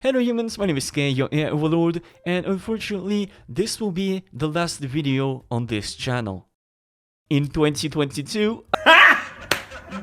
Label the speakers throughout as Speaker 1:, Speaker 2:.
Speaker 1: Hello humans, my name is Kay, your AI overlord, and unfortunately, this will be the last video on this channel. In 2022...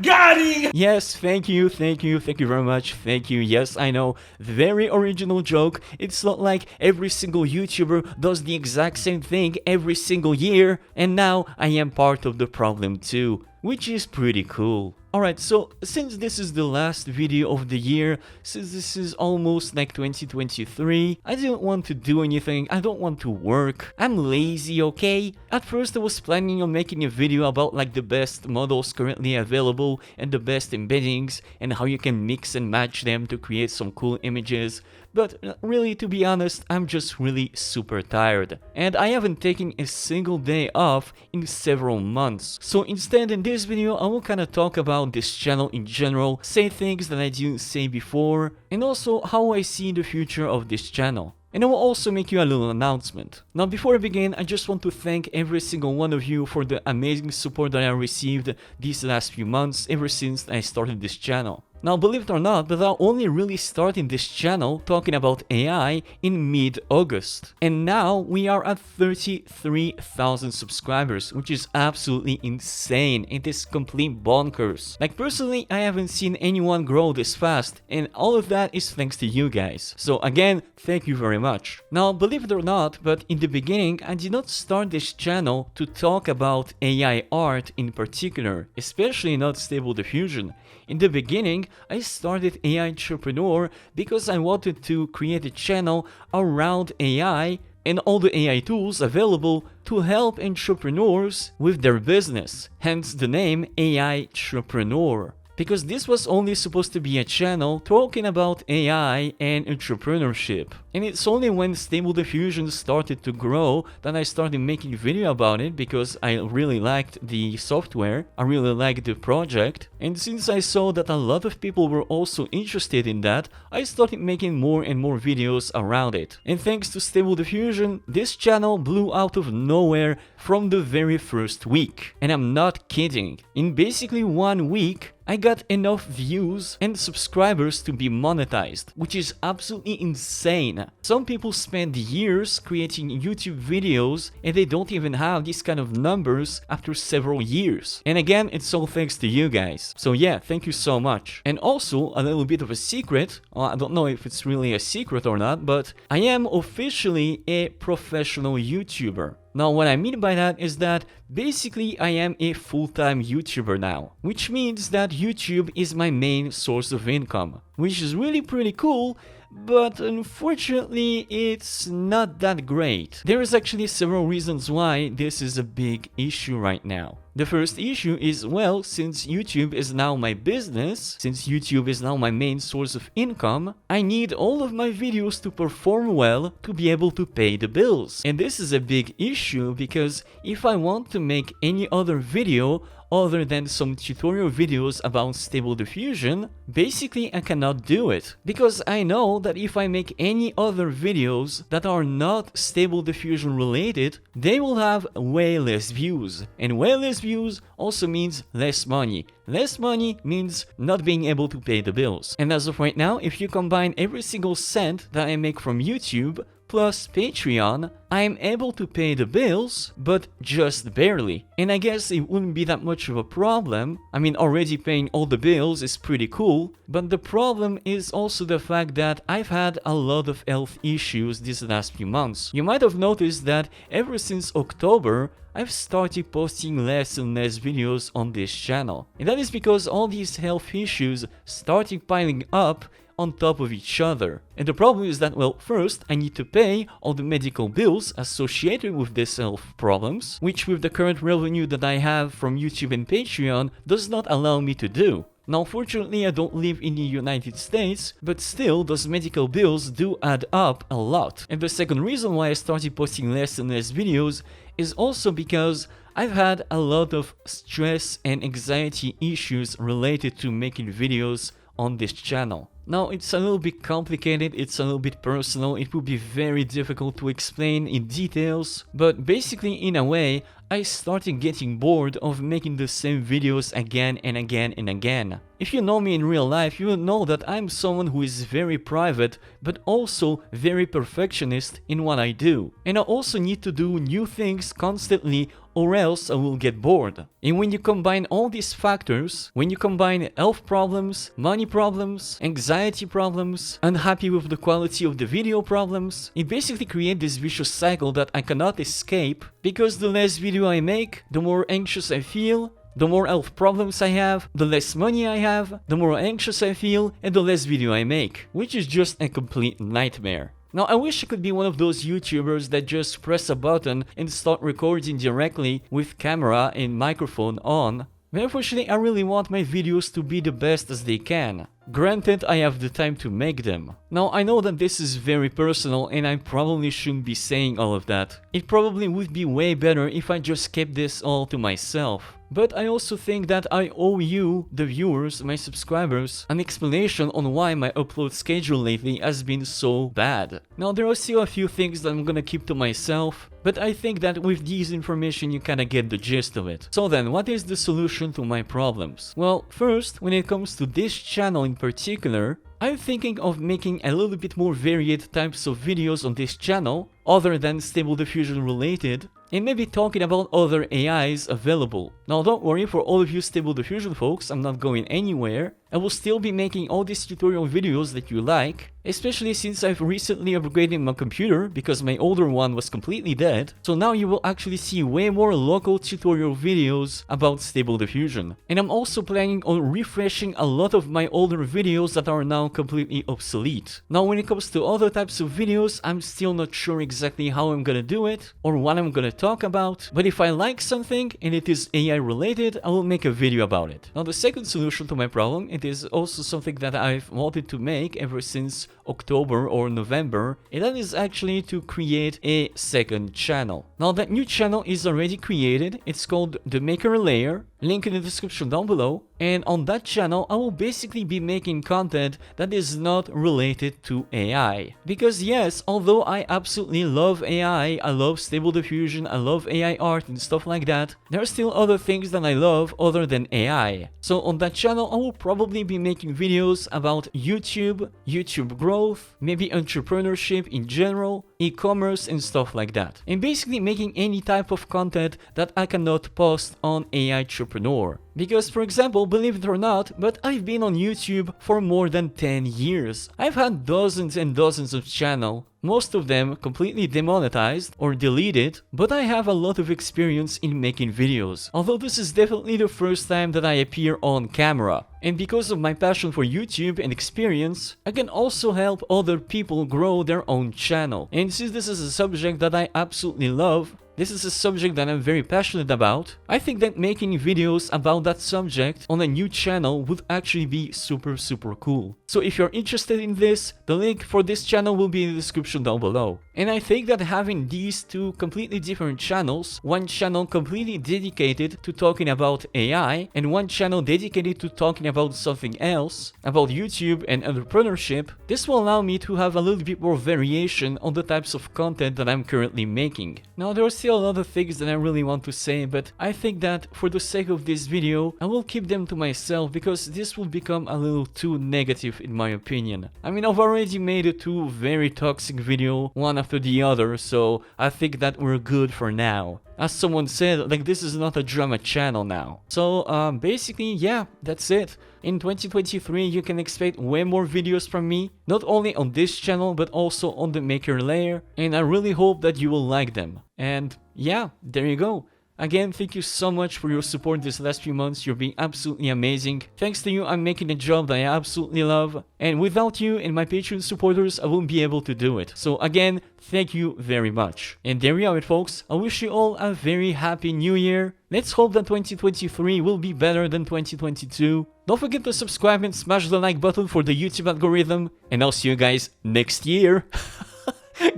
Speaker 1: Got it! Yes, thank you very much, thank you. Yes, I know, very original joke. It's not like every single YouTuber does the exact same thing every single year, and now I am part of the problem too, which is pretty cool. Alright, so since this is the last video of the year, since this is almost like 2023, I didn't want to do anything, I don't want to work, I'm lazy, okay? At first I was planning on making a video about like the best models currently available and the best embeddings and how you can mix and match them to create some cool images. But really, to be honest, I'm just really super tired. And I haven't taken a single day off in several months. So instead, in this video, I will kind of talk about this channel in general, say things that I didn't say before, and also how I see the future of this channel. And I will also make you a little announcement. Now before I begin, I just want to thank every single one of you for the amazing support that I received these last few months ever since I started this channel. Now believe it or not, but I'm only really starting this channel talking about AI in mid-August. And now we are at 33,000 subscribers, which is absolutely insane. It is complete bonkers. Like personally, I haven't seen anyone grow this fast, and all of that is thanks to you guys. So again, thank you very much. Now believe it or not, but in the beginning, I did not start this channel to talk about AI art in particular, especially not Stable Diffusion. In the beginning, I started Aitrepreneur because I wanted to create a channel around AI and all the AI tools available to help entrepreneurs with their business, hence the name Aitrepreneur. Because this was only supposed to be a channel talking about AI and entrepreneurship. And it's only when Stable Diffusion started to grow that I started making video about it because I really liked the software, I really liked the project, and since I saw that a lot of people were also interested in that, I started making more and more videos around it. And thanks to Stable Diffusion, this channel blew out of nowhere from the very first week. And I'm not kidding. In basically 1 week, I got enough views and subscribers to be monetized, which is absolutely insane. Some people spend years creating YouTube videos and they don't even have these kind of numbers after several years. And again, it's all thanks to you guys. So yeah, thank you so much. And also, a little bit of a secret, I don't know if it's really a secret or not, but I am officially a professional YouTuber. Now what I mean by that is that basically I am a full-time YouTuber now, which means that YouTube is my main source of income, which is really pretty cool, but unfortunately it's not that great. There is actually several reasons why this is a big issue right now. The first issue is, well, since YouTube is now my business, since YouTube is now my main source of income, I need all of my videos to perform well to be able to pay the bills. And this is a big issue because if I want to make any other video other than some tutorial videos about Stable Diffusion, basically I cannot do it. Because I know that if I make any other videos that are not Stable Diffusion related, they will have way less views. And way less views also means less money. Less money means not being able to pay the bills. And as of right now, if you combine every single cent that I make from YouTube plus Patreon, I'm able to pay the bills, but just barely. And I guess it wouldn't be that much of a problem. I mean, already paying all the bills is pretty cool, but the problem is also the fact that I've had a lot of health issues these last few months. You might have noticed that ever since October, I've started posting less and less videos on this channel. And that is because all these health issues started piling up on top of each other. And the problem is that, well, first I need to pay all the medical bills associated with these health problems, which with the current revenue that I have from YouTube and Patreon does not allow me to do. Now, fortunately, I don't live in the United States, but still, those medical bills do add up a lot. And the second reason why I started posting less and less videos is also because I've had a lot of stress and anxiety issues related to making videos on this channel. Now, it's a little bit complicated, it's a little bit personal, it would be very difficult to explain in details, but basically in a way, I started getting bored of making the same videos again and again and again. If you know me in real life, you will know that I'm someone who is very private, but also very perfectionist in what I do. And I also need to do new things constantly, or else I will get bored. And when you combine all these factors, when you combine health problems, money problems, anxiety problems, unhappy with the quality of the video problems, it basically creates this vicious cycle that I cannot escape, because the less video I make, the more anxious I feel, the more health problems I have, the less money I have, the more anxious I feel, and the less video I make, which is just a complete nightmare. Now, I wish I could be one of those YouTubers that just press a button and start recording directly with camera and microphone on, but unfortunately I really want my videos to be the best as they can. Granted, I have the time to make them. Now, I know that this is very personal and I probably shouldn't be saying all of that. It probably would be way better if I just kept this all to myself. But I also think that I owe you, the viewers, my subscribers, an explanation on why my upload schedule lately has been so bad. Now, there are still a few things that I'm gonna keep to myself, but I think that with these information you kinda get the gist of it. So then, what is the solution to my problems? Well, first, when it comes to this channel in particular, I'm thinking of making a little bit more varied types of videos on this channel, other than Stable Diffusion related, and maybe talking about other AIs available. Now don't worry, for all of you Stable Diffusion folks, I'm not going anywhere. I will still be making all these tutorial videos that you like, especially since I've recently upgraded my computer because my older one was completely dead. So now you will actually see way more local tutorial videos about Stable Diffusion. And I'm also planning on refreshing a lot of my older videos that are now completely obsolete. Now when it comes to other types of videos, I'm still not sure exactly how I'm gonna do it or what I'm gonna talk about, but if I like something and it is AI related, I will make a video about it. Now the second solution to my problem, it is also something that I've wanted to make ever since October or November, and that is actually to create a second channel. Now that new channel is already created, it's called the Maker Layer, link in the description down below, and on that channel I will basically be making content that is not related to AI. Because yes, although I absolutely love AI, I love Stable Diffusion, I love AI art and stuff like that, there are still other things that I love other than AI. So on that channel I will probably be making videos about YouTube, YouTube growth, maybe entrepreneurship in general, e-commerce and stuff like that. And basically making any type of content that I cannot post on Aitrepreneur. Because, for example, believe it or not, but I've been on YouTube for more than 10 years. I've had dozens and dozens of channels, most of them completely demonetized or deleted, but I have a lot of experience in making videos. Although this is definitely the first time that I appear on camera. And because of my passion for YouTube and experience, I can also help other people grow their own channel. And since this is a subject that I absolutely love, this is a subject that I'm very passionate about, I think that making videos about that subject on a new channel would actually be super cool. So if you're interested in this, the link for this channel will be in the description down below. And I think that having these two completely different channels, one channel completely dedicated to talking about AI, and one channel dedicated to talking about something else, about YouTube and entrepreneurship, this will allow me to have a little bit more variation on the types of content that I'm currently making. Now there are still a lot of things that I really want to say, but I think that for the sake of this video, I will keep them to myself because this will become a little too negative in my opinion. I mean, I've already made two very toxic videos, one after the other, so I think that we're good for now. As someone said, like, this is not a drama channel now. So basically, yeah, that's it. In 2023, you can expect way more videos from me, not only on this channel, but also on the Maker Layer, and I really hope that you will like them. And yeah, there you go. Again, thank you so much for your support these last few months. You're being absolutely amazing. Thanks to you, I'm making a job that I absolutely love. And without you and my Patreon supporters, I wouldn't be able to do it. So again, thank you very much. And there we have it, folks. I wish you all a very happy new year. Let's hope that 2023 will be better than 2022. Don't forget to subscribe and smash the like button for the YouTube algorithm. And I'll see you guys next year.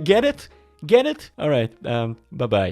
Speaker 1: Get it? Get it? Alright, bye-bye.